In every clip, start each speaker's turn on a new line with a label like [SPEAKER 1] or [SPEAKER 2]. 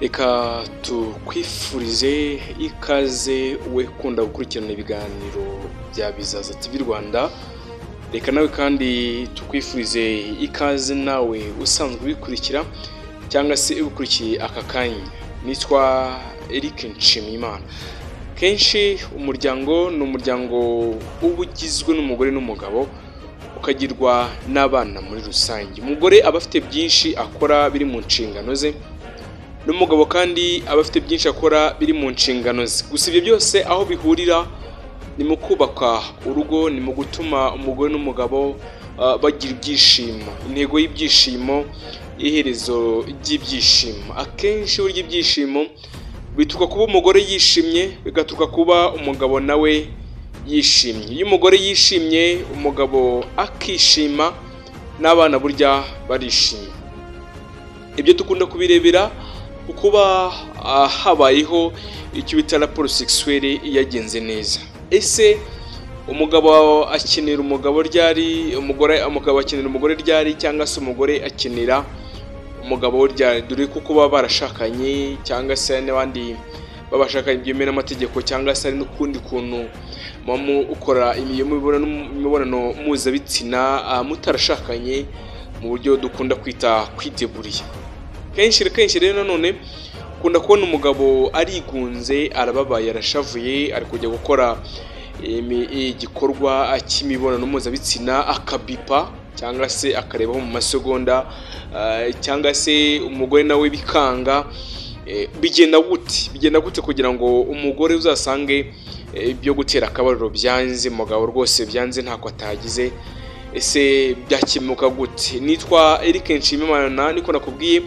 [SPEAKER 1] Reka tukwifurize ikaze we kunda gukurikirana ibiganiro bya Bizaza TV Rwanda. Reka nawe kandi tukwifurize ikaze nawe usanzwe ubikurikira cyangwa se ubikurikiye aka kanya. Nitwa Eric Nshimiyimana. Kenshi umuryango ni umuryango uba ugizwe n'umugore n'umugabo, ukagirwa n'abana muri rusange. Umugore aba afite byinshi akora biri mu nshingano ze, n'umugabo kandi aba afite byinshi akora biri mu nshingano ze. Gusa ibyo byose aho bihurira ni mu kubaka urugo, ni mu gutuma umugore n'umugabo bagira ibyishimo. Intego y'ibyishimo, iherezo ry'ibyishimo. Akenshi burya ibyishimo bituruka kuba umugore yishimye, bigaturuka kuba umugabo nawe yishimye. Iyo umugore yishimye, umugabo akishima, n'abana burya barishimye. Ibyo dukunda kubirebera kuba habayeho icyo bita raporo sexuelle yagenze neza. Ese umugabo akenera umugabo ryari, umugabo akenera umugore ryari, cyangwa se umugore akenera umugabo ryari? Dore kuko baba barashakanye, cyangwa se n'abandi babashakanye byemewe n'amategeko, cyangwa se n'ukundi kuntu ukora imibonano mpuzabitsina mutarashakanye mu buryo dukunda kwita kwideburiya. Kenshi rero nanone ukunda kubona umugabo arigunze, arababaye, arashavuye, ari kujya gukora igikorwa cy'imibonano mpuzabitsina akabipa, cyangwa se akarebaho mu masegonda, cyangwa se umugore nawe bikanga. Bigenda gute kugira ngo umugore uzasange ibyo gutera akabariro byanze, umugabo rwose byanze ntako atagize? Ese byakemuka gute? Nitwa Eric Nshimiyimana, niko nakubwiye.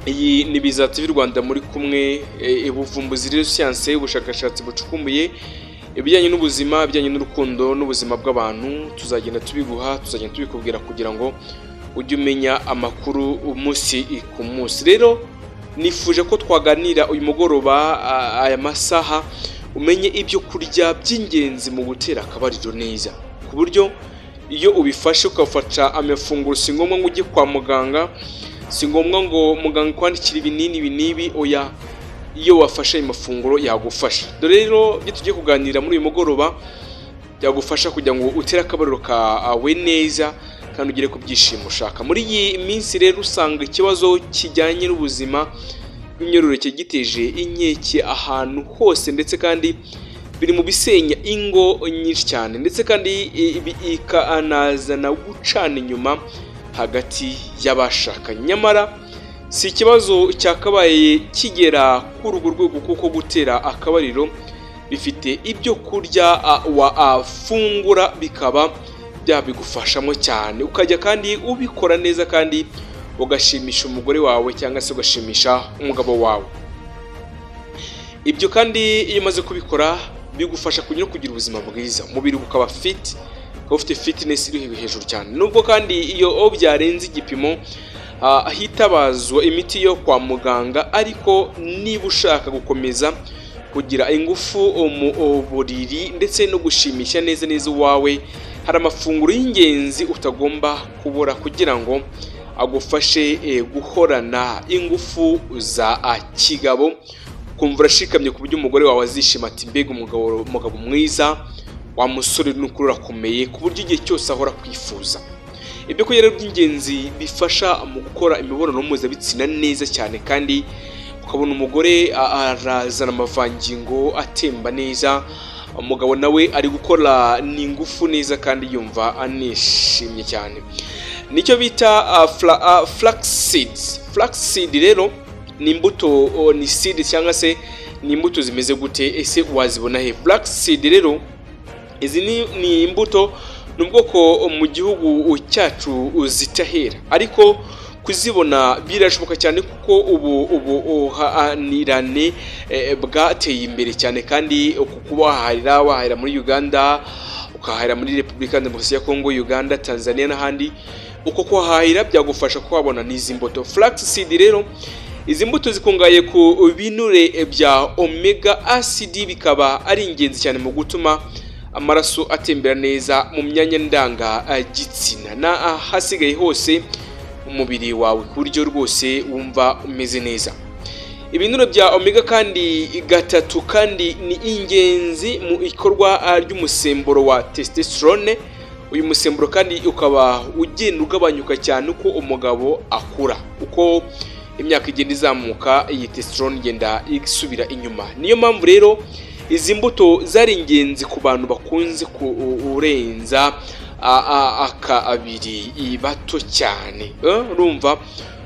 [SPEAKER 1] Iyi ni Bizaza TV Rwanda, muri kumwe ubuvumbuzi rero, siyanse, ubushakashatsi bucukumbuye ibijyanye n'ubuzima, ibijyanye n'urukundo n'ubuzima bw'abantu. Tuzagenda tubiguha, tuzagenda tubikubwira kugira ngo ujye umenya amakuru umunsi ku munsi. Rero nifuje ko twaganira uyu mugoroba aya masaha, umenye ibyo kurya by'ingenzi mu gutera akabariro neza, ku buryo iyo ubifashe ukafata amafunguro, si ngombwa ngo ujye kwa muganga, si ngombwa ngo muganga kwandikira ibinini n'ibi, oya, iyo wafashe amafunguro yagufasha. Dore rero ibyo tugiye kuganira muri uyu mugoroba byagufasha kugira ngo utere akabariro kawe neza kandi ugere ku byishimo ushaka. Muri iyi minsi rero usanga ikibazo kijyanye n'ubuzima bw'imyororokere giteje inkeke ahantu hose, ndetse kandi biri mu bisenya ingo nyinshi cyane, ndetse kandi ikanazana gucana inyuma hagati y'abashakanye. Nyamara si ikibazo cyakabaye kigera kuri urwo rwego, kuko gutera akabariro bifite ibyo kurya wafungura bikaba byabigufashamo cyane, ukajya kandi ubikora neza kandi ugashimisha umugore wawe, cyangwa se ugashimisha umugabo wawe. Ibyo kandi iyo umaze kubikora bigufasha kugira ubuzima bwiza, umubiri ukaba fit, ukaba ufite fitness iri hejuru cyane. Nubwo kandi iyo byarenze igipimo hitabazwa imiti yo kwa muganga, ariko niba ushaka gukomeza kugira ingufu mu buriri ndetse no gushimisha neza uwawe, hari amafunguro y'ingenzi utagomba kubura kugira ngo agufashe guhorana ingufu za kigabo, kumva urashikamye ku buryo umugore wawe azishima ati mbega umugabo mwiza, wa musore n'ukuri urakomeye, ku buryo igihe cyose ahora kwifuza. Ibyo kurya rero by'ingenzi bifasha mu gukora imibonano mpuzabitsina neza cyane, kandi ukabona umugore arazana amavangingo atemba neza, umugabo nawe ari gukora n'ingufu neza kandi yumva anishimye cyane. Nicyo bita flaxseed rero ni imbuto, ni seed cyangwa se ni imbuto zimeze gute? Ese wazibona he? Flaxseed rero izi ni imbuto, ni ubwoko mu gihugu cyacu zitahera, ariko kuzibona birashoboka cyane kuko ubuhanirane bwateye imbere cyane, kandi kuba wahahira muri Uganda, ukahahira muri Repubulika Demokarasi ya Kongo, Uganda, Tanzania n'ahandi, uko kuhahira byagufasha kuhabona n'izi mbuto. Flaxseed rero, izi mbuto zikungahaye ku binure bya omega acid, bikaba ari ingenzi cyane mu gutuma amaraso atembera neza mu myanya ndangagitsina n'ahasigaye hose umubiri wawe, ku buryo rwose wumva umeze neza. ibinure bya omega kandi gatatu kandi ni ingenzi mu ikorwa ry'umusemburo wa testosterone. Uyu musemburo kandi ukaba ugenda ugabanyuka cyane uko umugabo akura, uko imyaka igenda izamuka iyi testosterone igenda isubira inyuma. Niyo mpamvu rero izi mbuto zari ingenzi ku bantu bakunze kurenza akabiri bato cyane. Urumva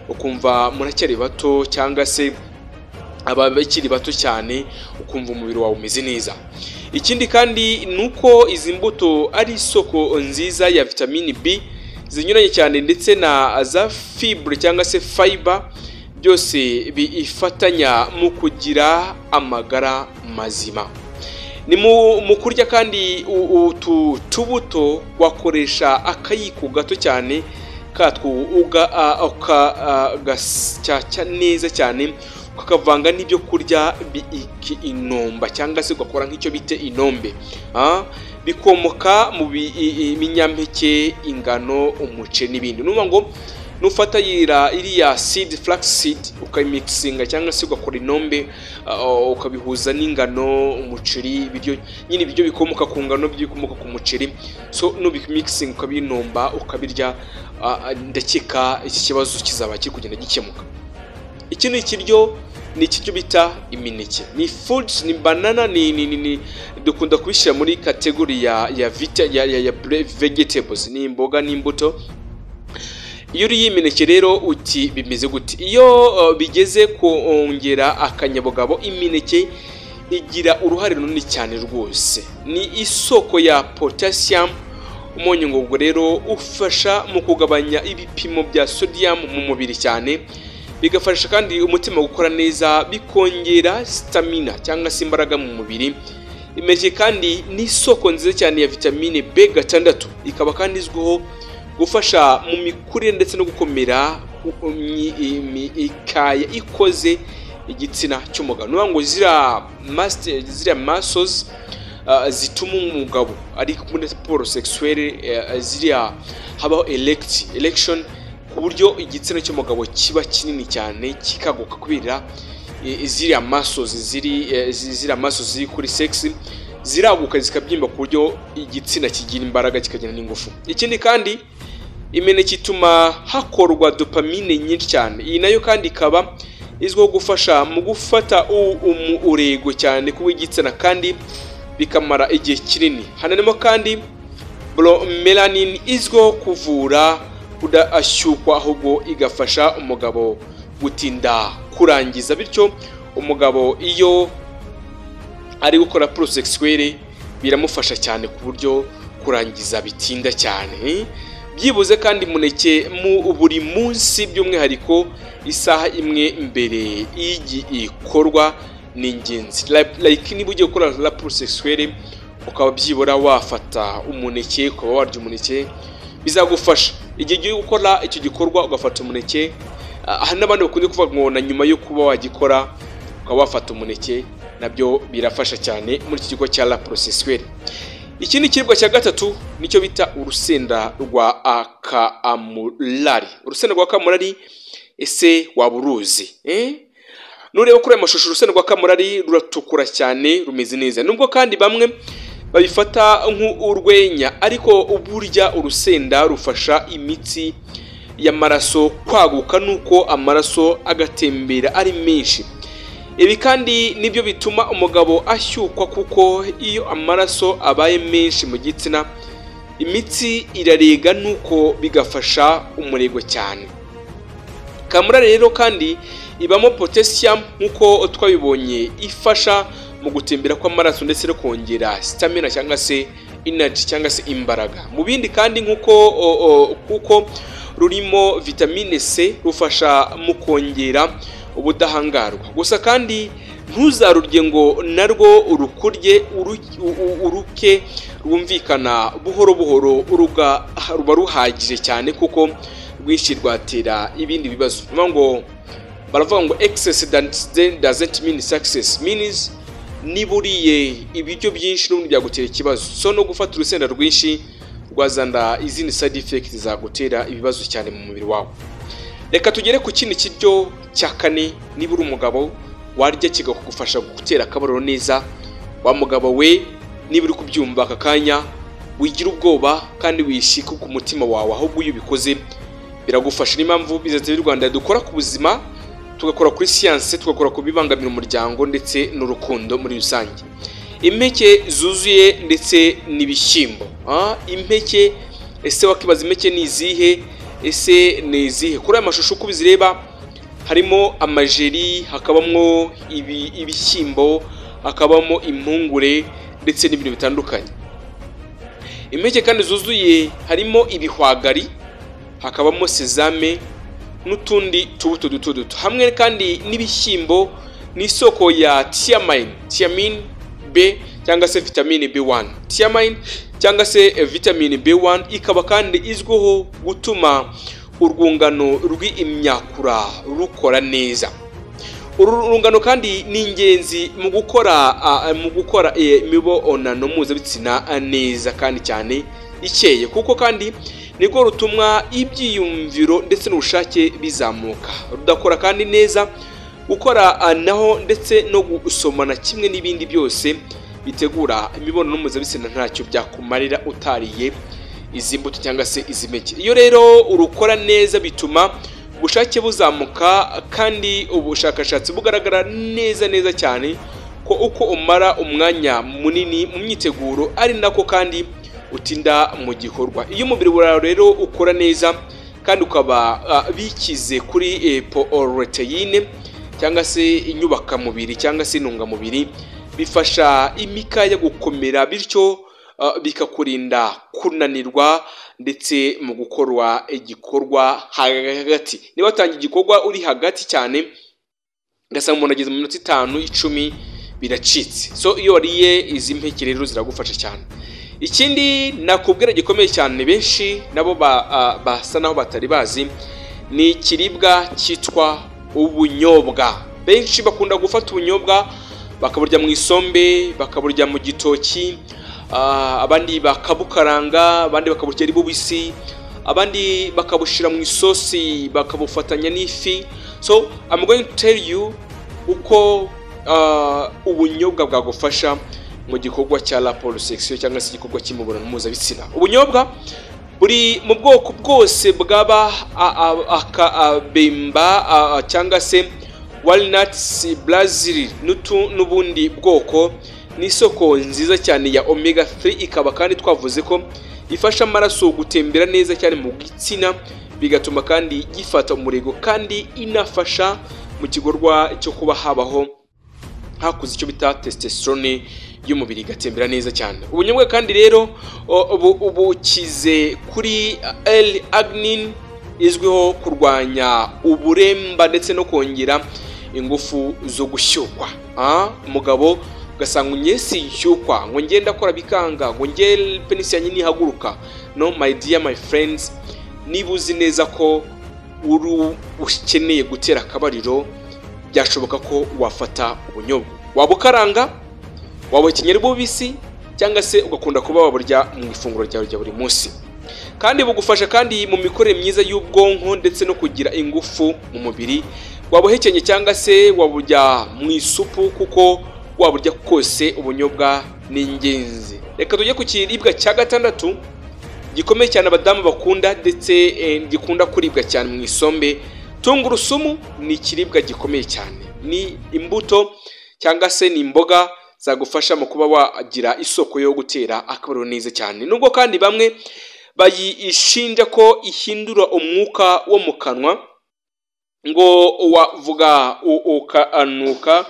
[SPEAKER 1] ukumva muracyari bato cyangwa se abakiri bato cyane ukumva umubiri wawe umeze neza. Ikindi kandi nuko izi mbuto ari isoko nziza ya vitamini B zinyuranye cyane ndetse na za fibre cyangwa se fiber, byose bifatanya mu kugira amagara mazima. Ni mu kurya kandi utu tubuto wakoresha akayiko gato cyane katwo ugasya neza cyane ukavanga n'ibyo kurya inomba cyangwa se ugakora nk'icyo bite inombe. Bikomoka mu binyampeke, ingano, umuceri n'ibindi. Nuvuga ngo nufata iriya seed flax seed ukayimixinga cyangwa se ugakora inombe ukabihuza n'ingano, umuceri, ibiryo nyine ibiryo bikomoka ku ngano bikomoka ku muceri, so nubimixing ukabinomba ukabirya, ndakeka iki kibazo kizaba kiri kugenda gikemuka. Ikindi ikiryo ni ikiryo bita imineke, ni foods, ni banana, ni dukunda kubishyira muri kategori ya vegetables, ni imboga n'imbuto. Iyo uriye imineke rero uti bimeze gute? Iyo bigeze kongera akanyabugabo, imineke igira uruhare runini cyane rwose. Ni isoko ya potassium, umunyu ngugu rero ufasha mu kugabanya ibipimo bya sodium mu mubiri cyane, bigafasha kandi umutima gukora neza, bikongera stamina cyangwa se imbaraga mu mubiri. Imineke kandi ni isoko nziza cyane ya vitamine B6, ikaba kandi izwiho gufasha mu mikurire ndetse no gukomera ikaya ikoze igitsina cy'umugabo. Nuvuga ngo ziriya muscles zituma umugabo ari muri siporo sexuelle, ziriya habaho erection ku buryo igitsina cy'umugabo kiba kinini cyane kikaguka kubera ziriya muscles ziri kuri sex ziraguka zikabyimba ku buryo igitsina kigira imbaraga kikagira n'ingufu. Ikindi kandi imineke ituma hakorwa dopamine nyinshi cyane. Iyi nayo kandi ikaba izwiho gufasha mu gufata urego cyane kuw'igitsina kandi bikamara igihe kinini. Hanarimo kandi bromelanin izwiho kuvura kudashyukwa, ahubwo igafasha umugabo gutinda kurangiza, bityo umugabo iyo ari gukora prosexuelle biramufasha cyane ku buryo kurangiza bitinda cyane. Byibuze kandi muneke mu buri munsi, by'umwihariko isaha imwe mbere y'igikorwa ni ingenzi. Like niba ugiye gukora la prosexuelle ukaba byibura wafata umuneke, ukaba warya umuneke, bizagufasha igihe ugiye gukora icyo gikorwa ugafata umuneke. Aha n'abandi bakunze kuvuga ngo na nyuma yo kuba wagikora ukaba wafata umuneke, nabyo birafasha cyane muri iki kigo cya la prosexuelle. Ikindi kiribwa cya gatatu nicyo bita urusenda rwa kamurari. Urusenda rwa kamurari ese waburuzi? Nureba kuri aya mashusho urusenda rwa kamurari ruratukura cyane, rumeze neza. Nubwo kandi bamwe babifata nk'urwenya, ariko uburya urusenda rufasha imitsi y'amaraso kwaguka nuko amaraso agatembera ari menshi. Ibi kandi nibyo bituma umugabo ashyukwa, kuko iyo amaraso abaye menshi mu gitsina imitsi irarega nuko bigafasha umurego cyane. Kamurari rero kandi ibamo potassium nkuko twabibonye, ifasha mu gutembera kw'amaraso ndetse no kongera stamina cyangwa se energy cyangwa se imbaraga. Mu bindi kandi kuko rurimo vitamine C, rufasha mu kongera ubudahangarwa. Gusa kandi ntuzarurye ngo narwo urukurye uruke rwumvikana buhoro buhoro, ruba ruhagije cyane kuko rwinshi rwatera ibindi bibazo. Ngo baravuga ngo excess doesn't mean success, means niburiye ibiryo byinshi n'ubundi byagutera ikibazo. So no gufata urusenda rwinshi rwazana izindi side effects zagutera ibibazo cyane mu mubiri wawe. Reka tugere ku kindi kiryo cya kane. Niba uri umugabo warya kigakugufasha gutera akabariro neza. Wa mugabo we, niba uri kubyumva aka kanya, wigira ubwoba kandi wishika ku mutima wawe, ahubwo iyo ubikoze biragufasha. N'impamvu Business TV Rwanda dukora ku buzima, tugakora kuri science, tugakora ku bibangamira umuryango ndetse n'urukundo muri rusange. Impeke zuzuye ndetse n'ibishyimbo. Impeke, ese wakibaza impeke ni izihe? Ese ni izihe? Kuri aya mashusho uko bizireba, harimo amajeri, hakabamwo ibishyimbo, hakabamo impungure ndetse n'ibintu bitandukanye. Impeke kandi zuzuye harimo ibihwagari, hakabamo sezame n'utundi tubuto duto. Hamwe kandi n'ibishyimbo ni isoko ya thiamine B cyangwa se vitamine B1. Thiamine cyangwa se vitamine B1 ikaba kandi izwiho gutuma urwungano rw'imyakura rukora neza. Uru rungano kandi ni ingenzi mu gukora imibonano mpuzabitsina neza kandi cyane ikeye, kuko kandi niko rutumwa ibyiyumviro ndetse n'ubushake bizamuka. Rudakora kandi neza gukora naho ndetse no gusomana kimwe n'ibindi byose bitegura imibonano mpuzabitsina ntacyo byakumarira utariye izi mbuto cyangwa se izi mpeke. Iyo rero urukora neza bituma ubushake buzamuka, kandi ubushakashatsi bugaragara neza cyane ko uko umara umwanya munini mu myiteguro ari nako kandi utinda mu gikorwa. Iyo umubiri wawe rero ukora neza kandi ukaba bikize kuri proteine cyangwa se inyubaka mubiri cyangwa se intungamubiri, bifasha imikaya gukomera, bityo bikakurinda kunanirwa ndetse mu gukorwa igikorwa hagati. Niba watangiye igikorwa uri hagati cyane, ngasanga umuntu ageze mu minota 5-10 biracitse. So iyo wariye izi mpeke rero ziragufasha cyane. Ikindi nakubwira gikomeye cyane benshi nabo basa naho batari bazi, ni ikiribwa cyitwa ubunyobwa. Benshi bakunda gufata ubunyobwa bakaburya mu isombe, bakaburya mu gitoki, abandi bakabukaranga, abandi bakaburya ari bubisi, abandi bakabushira mu isosi bakabufatanya n'ifi. So I'm going to tell you uko ubunyobwa bwagufasha mu gikorwa cya liposuction cyangwa se igikorwa cy'imibonano mpuzabitsina. Ubunyobwa buri mu bwoko bwose bwaba akabemba cyangwa se walnuts, brazil n'ubundi bwoko. Ni isoko nziza cyane ya omega 3, ikaba kandi twavuze ko ifasha amaraso gutembera neza cyane mu gitsina, bigatuma kandi gifata umurego, kandi inafasha mu gikorwa cyo kuba habaho hakuze icyo bita testosterone y'umubiri gatembera neza cyane. Ubunyobwa kandi rero ubukize kuri L-arginine izwiho kurwanya uburemba ndetse no kongera ingufu zo gushyukwa. Umugabo ugasanga unyesi yishyukwa, ngo ngenda akora bikanga, ngo nge penisi yanjye nihaguruka. No my dear my friends, niba uzi neza ko ukeneye gutera akabariro, byashoboka ko wafata ubunyobwa. Wabukaranga, wabukenyera bubisi, cyangwa se ugakunda kuba waburya mu ifunguro ryawe rya buri munsi. Kandi bugufasha kandi mu mikorere myiza y'ubwonko ndetse no kugira ingufu mu mubiri. Wabuhekenye cyangwa se waburya mu isupu, kuko waburya kose ubunyobwa ni ingenzi. Reka tujye ku kiribwa cya gatandatu gikomeye cyane abadamu bakunda ndetse gikunda kuribwa cyane mu isombe. Tungurusumu ni ikiribwa gikomeye cyane. Ni imbuto cyangwa se ni imboga zagufasha mu kuba wagira isoko yo gutera akabariro neza cyane. Nubwo kandi bamwe bayishinja ko ihindura umwuka wo mu kanwa, ngo wavuga ukanuka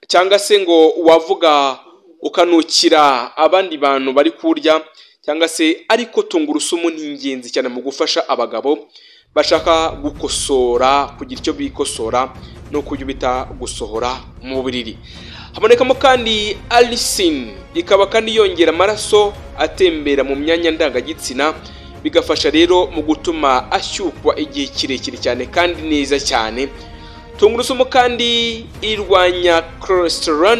[SPEAKER 1] cyangwa se ngo wavuga ukanukira abandi bantu bari kurya cyangwa se, ariko tungurusumu ni ingenzi cyane mu gufasha abagabo bashaka gukosora, kugira icyo bikosora no kujya bita gusohora mu buriri. Habonekamo kandi allicin, ikaba kandi yongera amaraso atembera mu myanya ndangagitsina, bigafasha rero mu gutuma ashyukwa igihe kirekire cyane kandi neza cyane. Tungurusumu kandi irwanya cholesterol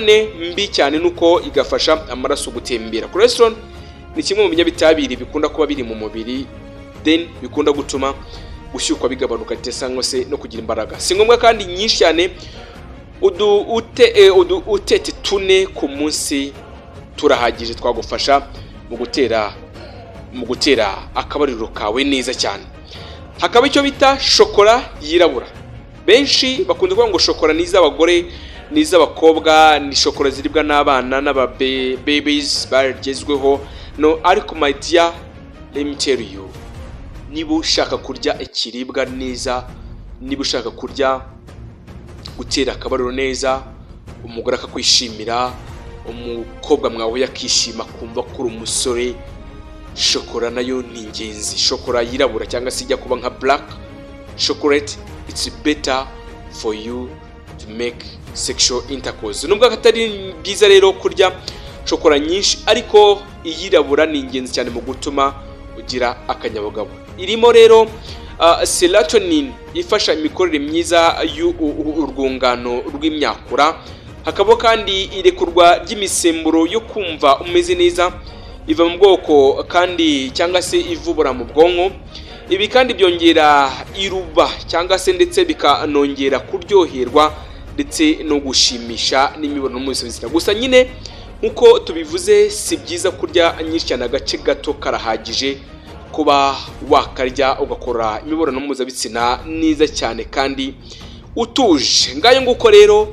[SPEAKER 1] mbi cyane, nuko igafasha amaraso gutembera. Cholesterol ni kimwe mu binyabitabire bikunda kuba biri mu mubiri, then bikunda gutuma gushyukwa bigabanuka cyangwa se no kugira imbaraga. Si ngombwa kandi nyinshi cyane utete 4 ku munsi turahagije twagufasha mu gutera akabariro kawe neza cyane. Hakaba icyo bita shokora yirabura. Benshi bakunda kuvuga ngo shokora ni iz'abagore ni iz'abakobwa, ni shokora ziribwa n'abana babies bagezweho. No, ariko my dear, let me tell you, niba ushaka kurya ikiribwa neza, niba ushaka kurya gutera akabariro neza, umugore akakwishimira, umukobwa mwawe yakishima kumva kuri umusore, shokora nayo ni ingenzi. Shokora yirabura cyangwa se ijya kuba nka black chocolate, it's better for you to make sexual intercourse. Nubwo atari byiza rero kurya shokora nyinshi, ariko iyirabura ni ingenzi cyane mu gutuma ugira akanyabugabo. Irimo rero serotonin ifasha imikorere myiza y'urwungano rw'imyakura. Hakaba kandi irekurwa ry'imisemburo yo kumva umeze neza iva mu bwoko kandi cyangwa se ivubura mu bwonko. Ibi kandi byongera iruba cyangwa se ndetse bikanongera kuryoherwa ndetse no gushimisha n'imibonano mpuzabitsina. Gusa nyine nkuko tubivuze, si byiza kurya nyinshi cyane, agace gato karahagije kuba wakarya ugakora imibonano mpuzabitsina neza cyane kandi utuje. Ngayo nguko rero,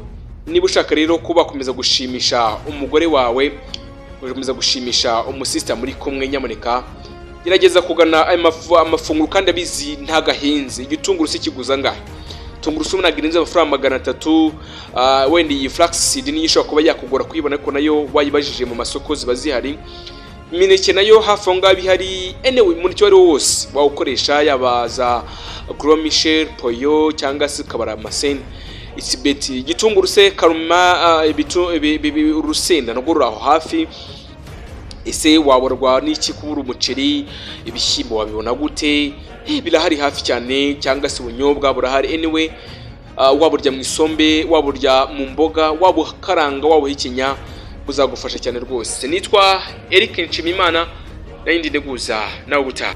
[SPEAKER 1] niba ushaka rero kuba komeza gushimisha umugore wawe, ukomeza gushimisha umusista muri kumwe, nyamuneka gerageza kugana amafunguro kandi abizi ntagahenze. Igitunguru se kiguza ngahe? Tungurusumu nagirinze amafaranga 300. Wenda iyi flaxseed ni ishobora kuba yakugora kuyibona, ariko nayo wayibajije mu masoko ziba zihari. Imineke nayo hafi ngo bihari. Anyway, muri cyo ari wose wawukoresha, yaba za Gros Michel, Poyo cyangwa se kabara Masen, isibeti. Igitunguru se karuma, urusenda no gurura aho hafi. Ese waborwa n'iki kubura umuceri, ibishyimbo wabibona gute? Birahari hafi cyane, cyangwa se ubunyobwa burahari. Anyway, waburya mu isombe, waburya mu mboga, wabukaranga, wabuhekenya, buzagufasha cyane rwose. Nitwa Eric Nshimimana, nayindi ndeguza nawe ubutaha.